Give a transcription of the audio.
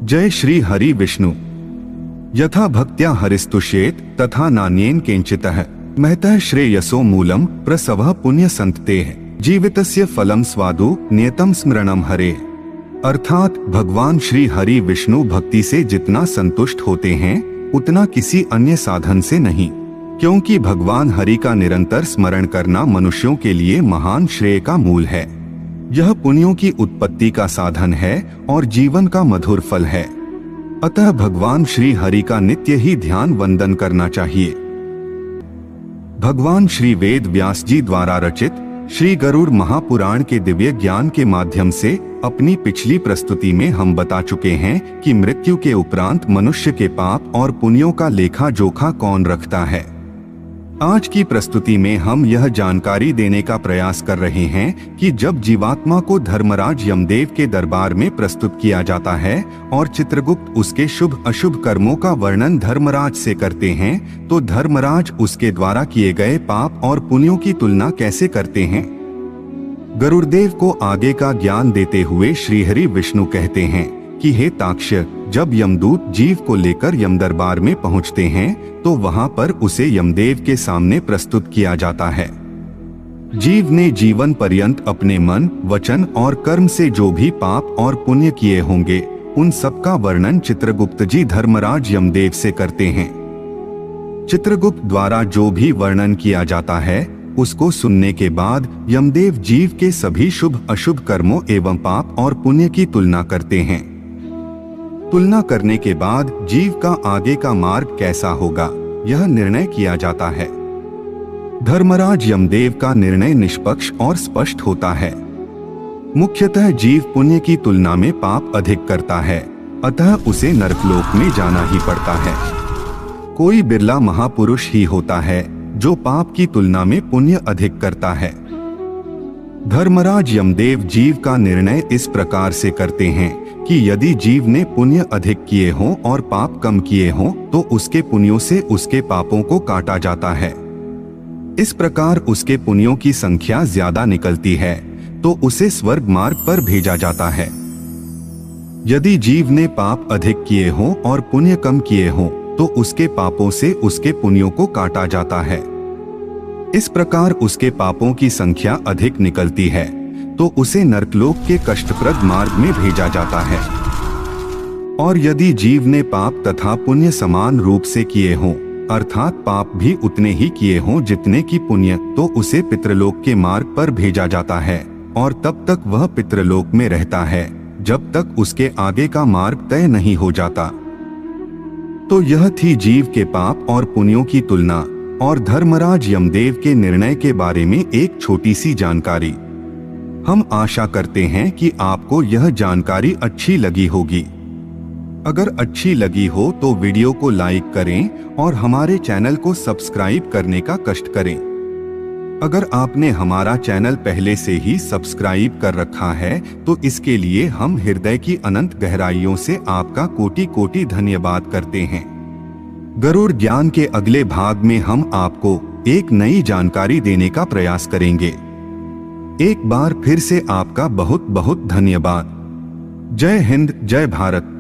जय श्री हरि विष्णु। यथा भक्त्या हरिस्तुष्येत तथा नान्येन किंचितः महतः श्रेयसो मूलम प्रसवः पुण्य संततेः जीवितस्य फलम स्वादु नियतम स्मरणम हरे। अर्थात भगवान श्री हरि विष्णु भक्ति से जितना संतुष्ट होते हैं उतना किसी अन्य साधन से नहीं, क्योंकि भगवान हरि का निरंतर स्मरण करना मनुष्यों के लिए महान श्रेय का मूल है। यह पुण्यों की उत्पत्ति का साधन है और जीवन का मधुर फल है। अतः भगवान श्री हरि का नित्य ही ध्यान वंदन करना चाहिए। भगवान श्री वेद व्यास जी द्वारा रचित श्री गरुड़ महापुराण के दिव्य ज्ञान के माध्यम से अपनी पिछली प्रस्तुति में हम बता चुके हैं कि मृत्यु के उपरांत मनुष्य के पाप और पुण्यों का लेखा जोखा कौन रखता है। आज की प्रस्तुति में हम यह जानकारी देने का प्रयास कर रहे हैं कि जब जीवात्मा को धर्मराज यमदेव के दरबार में प्रस्तुत किया जाता है और चित्रगुप्त उसके शुभ अशुभ कर्मों का वर्णन धर्मराज से करते हैं, तो धर्मराज उसके द्वारा किए गए पाप और पुण्यों की तुलना कैसे करते हैं। गरुड़देव को आगे का ज्ञान देते हुए श्रीहरि विष्णु कहते हैं कि हे ताक्ष्य, जब यमदूत जीव को लेकर यमदरबार में पहुंचते हैं तो वहां पर उसे यमदेव के सामने प्रस्तुत किया जाता है। जीव ने जीवन पर्यंत अपने मन, वचन और कर्म से जो भी पाप और पुण्य किए होंगे उन सब का वर्णन चित्रगुप्त जी धर्मराज यमदेव से करते हैं। चित्रगुप्त द्वारा जो भी वर्णन किया जाता है उसको सुनने के बाद यमदेव जीव के सभी शुभ अशुभ कर्मों एवं पाप और पुण्य की तुलना करते हैं। तुलना करने के बाद जीव का आगे का मार्ग कैसा होगा यह निर्णय किया जाता है। धर्मराज यमदेव का निर्णय निष्पक्ष और स्पष्ट होता है। मुख्यतः जीव पुण्य की तुलना में पाप अधिक करता है, अतः उसे नरकलोक में जाना ही पड़ता है। कोई बिरला महापुरुष ही होता है जो पाप की तुलना में पुण्य अधिक करता है। धर्मराज यमदेव जीव का निर्णय इस प्रकार से करते हैं कि यदि जीव ने पुण्य अधिक किए हों और पाप कम किए हों तो उसके पुण्यों से उसके पापों को काटा जाता है। इस प्रकार उसके पुण्यों की संख्या ज्यादा निकलती है तो उसे स्वर्ग मार्ग पर भेजा जाता है। यदि जीव ने पाप अधिक किए हों और पुण्य कम किए हों तो उसके पापों से उसके पुण्यों को काटा जाता है। इस प्रकार उसके पापों की संख्या अधिक निकलती है तो उसे नरकलोक के कष्टप्रद मार्ग में भेजा जाता है। और यदि जीव ने पाप तथा पुण्य समान रूप से किए हों, अर्थात पाप भी उतने ही किए हों जितने की पुण्य, तो उसे पितृलोक के मार्ग पर भेजा जाता है और तब तक वह पितृलोक में रहता है जब तक उसके आगे का मार्ग तय नहीं हो जाता। तो यह थी जीव के पाप और पुण्यों की तुलना और धर्मराज यमदेव के निर्णय के बारे में एक छोटी सी जानकारी। हम आशा करते हैं कि आपको यह जानकारी अच्छी लगी होगी। अगर अच्छी लगी हो तो वीडियो को लाइक करें और हमारे चैनल को सब्सक्राइब करने का कष्ट करें। अगर आपने हमारा चैनल पहले से ही सब्सक्राइब कर रखा है तो इसके लिए हम हृदय की अनंत गहराइयों से आपका कोटि कोटि धन्यवाद करते हैं। गरुड़ ज्ञान के अगले भाग में हम आपको एक नई जानकारी देने का प्रयास करेंगे। एक बार फिर से आपका बहुत बहुत धन्यवाद। जय हिंद, जय भारत।